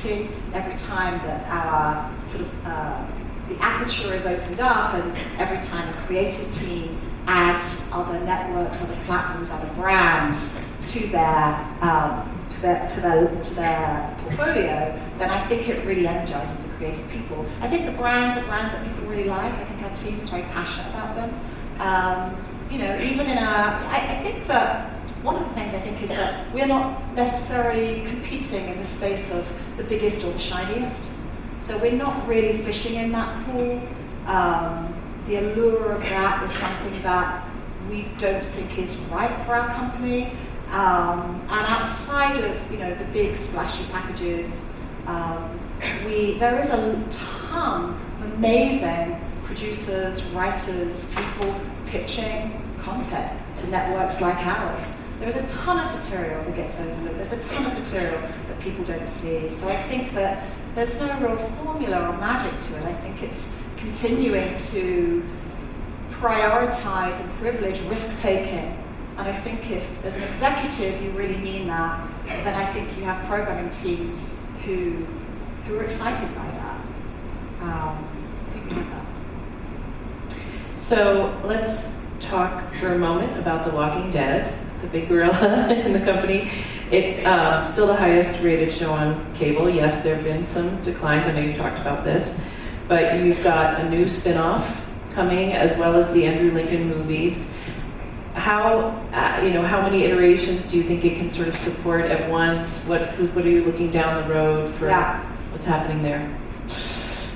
community. Every time that our sort of the aperture is opened up, and every time a creative team adds other networks, other platforms, other brands to their portfolio, then I think it really energizes the creative people. I think the brands are brands that people really like. I think our team is very passionate about them. Even in I think that one of the things I think is that we're not necessarily competing in the space of the biggest or the shiniest. So we're not really fishing in that pool. The allure of that is something that we don't think is right for our company. And outside of the big splashy packages, there is a ton of amazing producers, writers, people pitching content to networks like ours. There's a ton of material that gets overlooked. There's a ton of material that people don't see. So I think that there's no real formula or magic to it. I think it's continuing to prioritize and privilege risk-taking. And I think if, as an executive, you really mean that, then I think you have programming teams who are excited by that. I think we have that. So let's talk for a moment about The Walking Dead, the big gorilla in the company. It's still the highest rated show on cable. Yes, there have been some declines. I know you've talked about this. But you've got a new spin-off coming, as well as the Andrew Lincoln movies. How many iterations do you think it can sort of support at once? What are you looking down the road for? What's happening there?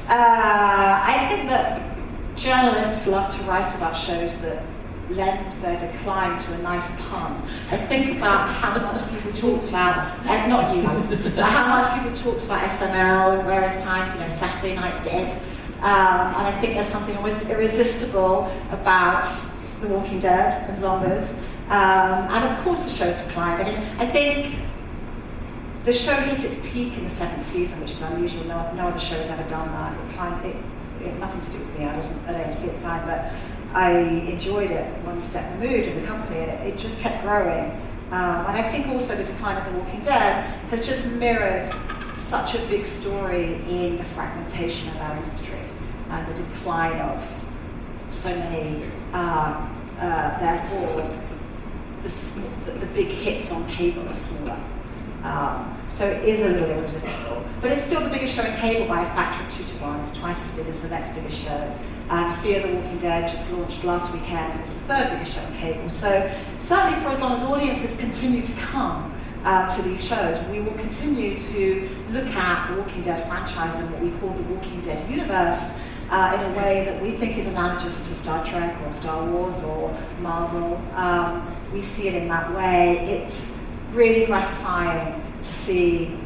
I think that journalists love to write about shows that lend their decline to a nice pun. I think about how much people talked about, not you guys, but how much people talked about SNL at various times, Saturday Night Dead. And I think there's something almost irresistible about The Walking Dead and zombies. And of course the show's declined. I think the show hit its peak in the 7th season, which is unusual. No other show has ever done that. It had nothing to do with me. I wasn't at AMC at the time, but I enjoyed it one step removed in the company, and it just kept growing. And I think also the decline of The Walking Dead has just mirrored such a big story in the fragmentation of our industry and the decline of so many, therefore, the big hits on cable are smaller. So it is a little irresistible. But it's still the biggest show in cable by a factor of 2 to 1. It's twice as big as the next biggest show. And Fear the Walking Dead just launched last weekend, and it's the 3rd biggest show in cable. So certainly for as long as audiences continue to come to these shows, we will continue to look at the Walking Dead franchise and what we call the Walking Dead universe in a way that we think is analogous to Star Trek or Star Wars or Marvel. We see it in that way. It's really gratifying to see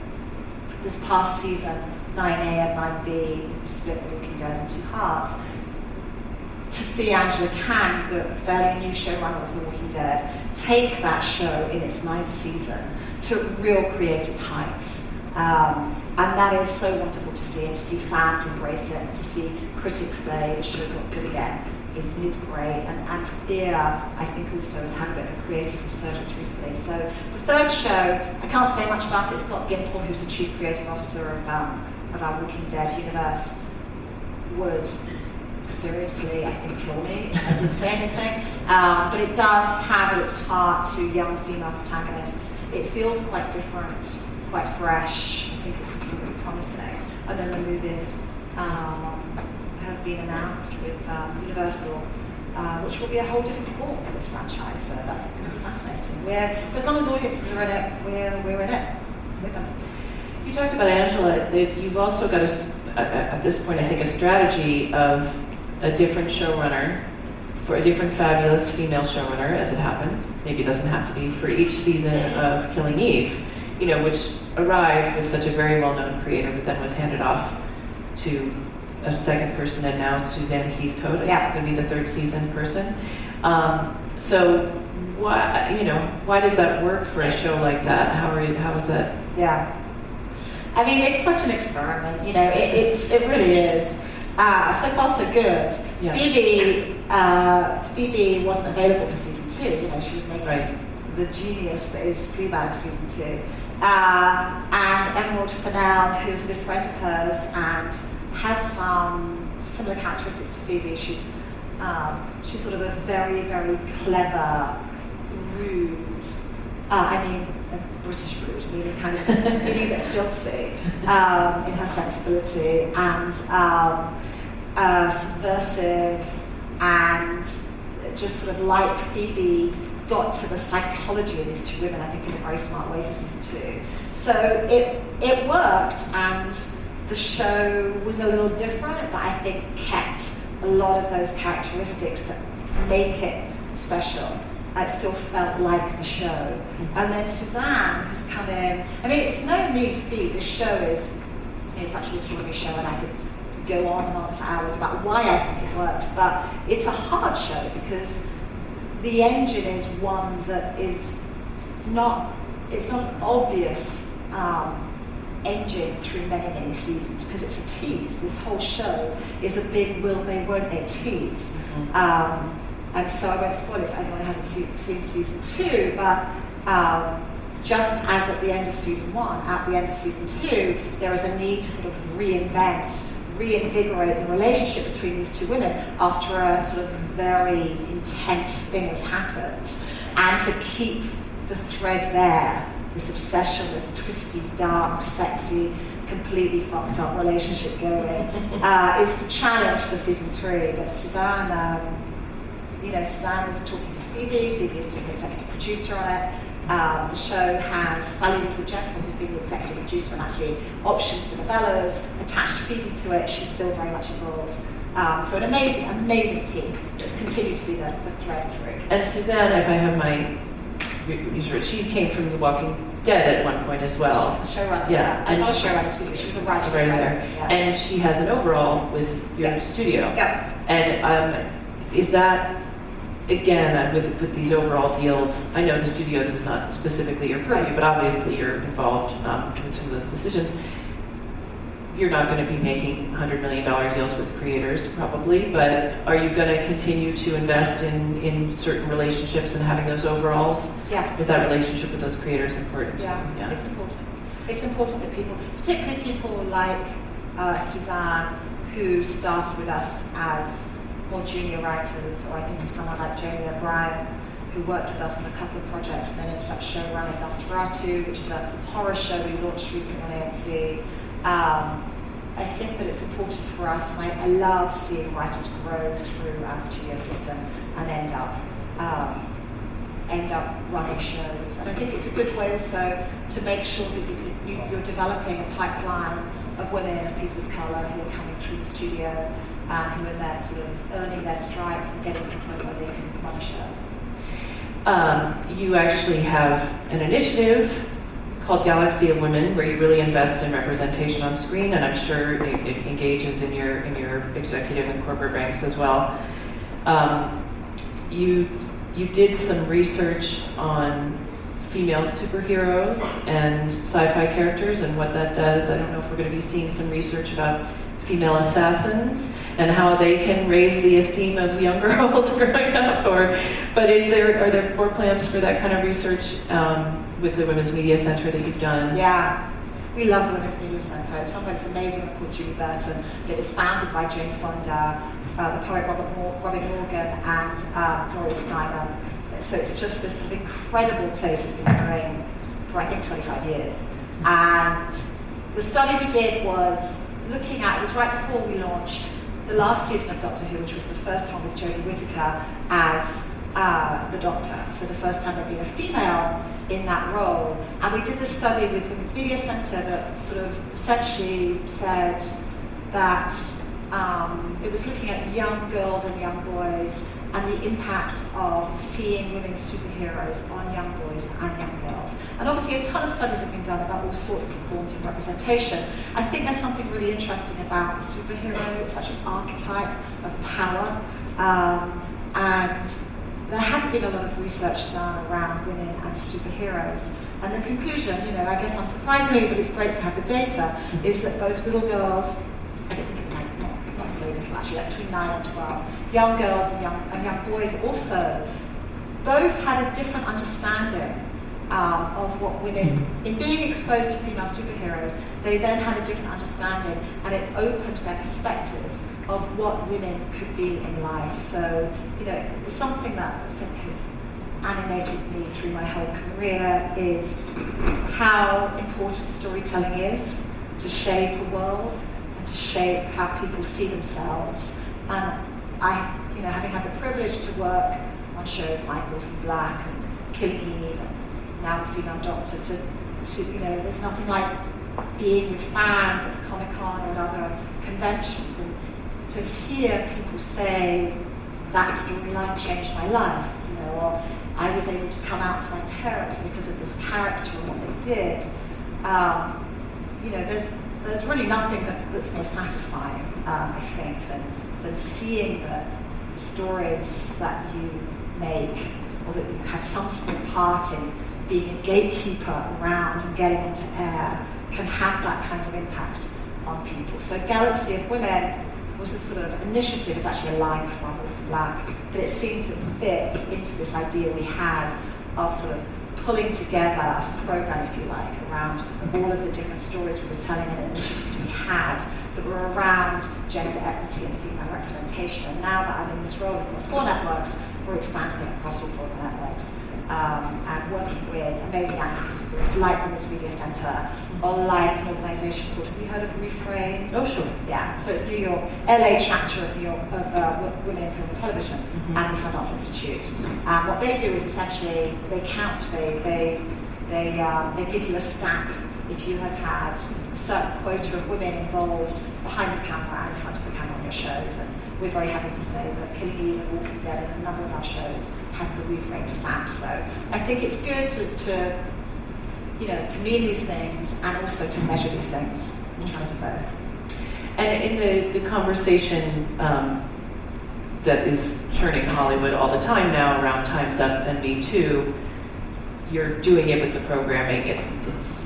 this past season, 9A and 9B, split The Walking Dead in 2 halves. To see Angela Kang, the fairly new showrunner of The Walking Dead, take that show in its 9th season to real creative heights. And that is so wonderful to see, and to see fans embrace it, and to see critics say the show got good again is great. And Fear, I think, also has had a bit of a creative resurgence recently. So the 3rd show, I can't say much about it. Scott Gimple, who's the chief creative officer of our Walking Dead universe, would seriously, I think, kill me if I didn't say anything. But it does have at its heart 2 young female protagonists. It feels quite different, quite fresh. I think it's looking really promising. And then the movies have been announced with Universal, which will be a whole different form for this franchise. So that's going to be fascinating. For as long as audiences are in it, we're in it with them. You talked about Angela. You've also got at this point, I think, a strategy of a different showrunner for a different fabulous female showrunner, as it happens. Maybe it doesn't have to be for each season of Killing Eve, which arrived with such a very well-known creator, but then was handed off to a second person, and now Suzanne Heathcote is going to be the 3rd season person. So why does that work for a show like that? How is that? Yeah. I mean, it's such an experiment, it really is. So far so good. Yeah. Phoebe wasn't available for season 2, she was making the genius that is Fleabag season 2. And Emerald Fennell, who's a good friend of hers and has some similar characteristics to Phoebe. She's sort of a very, very clever, rude, British rude, meaning kind of meaning a bit filthy in her sensibility, and subversive, and just sort of like Phoebe, got to the psychology of these two women, I think, in a very smart way for season 2. So it worked, and the show was a little different, but I think kept a lot of those characteristics that make it special. It still felt like the show. And then Suzanne has come in. I mean, it's no mean feat. This show is such an autonomy show, and I could go on and on for hours about why I think it works, but it's a hard show because the engine is one that is not, it's not an obvious engine through many, many seasons, because it's a tease. This whole show is a big will they, won't they tease. And so I won't spoil it if anyone hasn't seen season 2, but just as at the end of season 1, at the end of season 2, there is a need to sort of reinvigorate the relationship between these two women after a sort of very intense thing has happened, and to keep the thread there, this obsession, this twisty, dark, sexy, completely fucked up relationship going, is the challenge for season 3. But Suzanne, Suzanne is talking to Phoebe. Phoebe is still the executive producer on it. The show has Sally Woodruff, who's been the executive producer and actually optioned the novellas, attached Phoebe to it. She's still very much involved. So an amazing, amazing team that's continued to be the thread through. And Suzanne, if I have my user, she came from The Walking Dead at one point as well. She was a showrunner. Yeah, and not a showrunner, excuse me. She was a writer. there. Yeah. And she has an overall with your studio. Yeah. And is that, again, with these overall deals, I know the studios is not specifically your purview, but obviously you're involved in some of those decisions. You're not going to be making $100 million deals with creators, probably, but are you going to continue to invest in certain relationships and having those overalls? Yeah. Is that relationship with those creators important? Yeah, it's important. It's important that people, particularly people like Suzanne, who started with us as more junior writers, or I think of someone like Jamie O'Brien, who worked with us on a couple of projects and then ended up showrunning Nosferatu, which is a horror show we launched recently on AMC. I think that it's important for us, and I love seeing writers grow through our studio system and end up running shows. And I think it's a good way also to make sure that you're developing a pipeline of women, of people of colour who are coming through the studio, who are there sort of earning their stripes and getting to the point where they can run a show. You actually have an initiative called Galaxy of Women, where you really invest in representation on screen, and I'm sure it engages in your executive and corporate ranks as well. You did some research on female superheroes and sci-fi characters and what that does. I don't know if we're going to be seeing some research about female assassins and how they can raise the esteem of young girls growing up, but are there more plans for that kind of research with the Women's Media Center that you've done? Yeah, we love the Women's Media Center. It's run by this amazing woman called Julie Burton. It was founded by Jane Fonda, the poet Robin Morgan, and Gloria Steinem. So it's just this incredible place. It's been going for, I think, 25 years. And the study we did was looking at, it was right before we launched the last season of Doctor Who, which was the first one with Jodie Whittaker as the Doctor. So the first time there'd been a female in that role. And we did the study with Women's Media Center that sort of essentially said that it was looking at young girls and young boys and the impact of seeing women superheroes on young boys and young girls. And obviously a ton of studies have been done about all sorts of forms of representation. I think there's something really interesting about the superhero. It's such an archetype of power. And there hadn't been a lot of research done around women and superheroes. And the conclusion, I guess unsurprisingly, but it's great to have the data, is that both little girls, I don't think it was like not so little actually, like between 9 and 12, young girls and young boys also both had a different understanding of what women, in being exposed to female superheroes, they then had a different understanding, and it opened their perspective of what women could be in life. So, something that I think has animated me through my whole career is how important storytelling is to shape a world and to shape how people see themselves. And having had the privilege to work on shows like Orphan Black and Killing Eve, and now The Female Doctor, there's nothing like being with fans at Comic-Con or other conventions, and to hear people say that storyline changed my life, or I was able to come out to my parents because of this character and what they did. There's really nothing that's more satisfying, I think, than seeing the stories that you make, or that you have some small part in being a gatekeeper around and getting onto air, can have that kind of impact on people. So Galaxy of Women was a sort of initiative. It's actually a line from Orphan Black, but it seemed to fit into this idea we had of sort of pulling together a program, if you like, around all of the different stories we were telling and initiatives we had that were around gender equity and female representation. And now that I'm in this role across 4 networks, we're expanding it across all 4 networks, and working with amazing advocacy groups like Women's Media Centre, or like an organisation called, have you heard of Reframe? Oh, sure. Yeah, so it's New York, LA chapter of New York, of Women in Film and Television, and the Sundance Institute. And what they do is essentially, they count, they give you a stamp if you have had a certain quota of women involved behind the camera and in front of the camera on your shows. And we're very happy to say that Killing Eve and Walking Dead and a number of our shows have the Reframe stamp. So I think it's good to mean these things and also to measure these things. We'll try to do both. And in the conversation that is churning Hollywood all the time now around Time's Up and Me Too, you're doing it with the programming. It's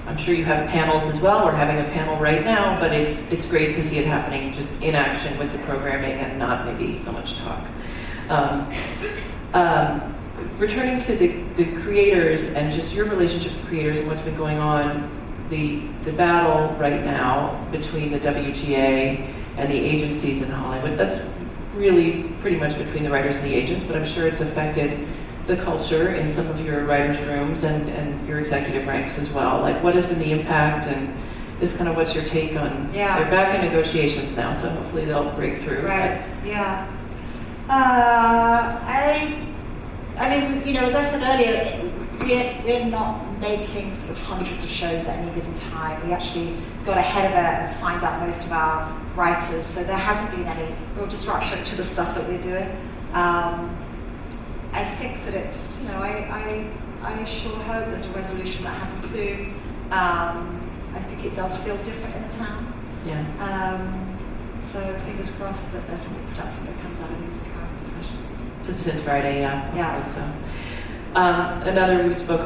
I'm sure you have panels as well. We're having a panel right now, but it's great to see it happening just in action with the programming and not maybe so much talk. Returning to the creators and just your relationship with creators and what's been going on, the battle right now between the WGA and the agencies in Hollywood, that's really pretty much between the writers and the agents, but I'm sure it's affected the culture in some of your writers' rooms and your executive ranks as well. Like, what has been the impact, and just kind of what's your take on, they're back in negotiations now, so hopefully they'll break through. Right, yeah. I mean, as I said earlier, we're not making sort of hundreds of shows at any given time. We actually got ahead of it and signed up most of our writers, so there hasn't been any real disruption to the stuff that we're doing. I think that it's, I sure hope there's a resolution that happens soon. I think it does feel different in the town. Yeah. So fingers crossed that there's something productive that comes out of these current discussions. Since Friday, yeah. Yeah. So, another we spoke about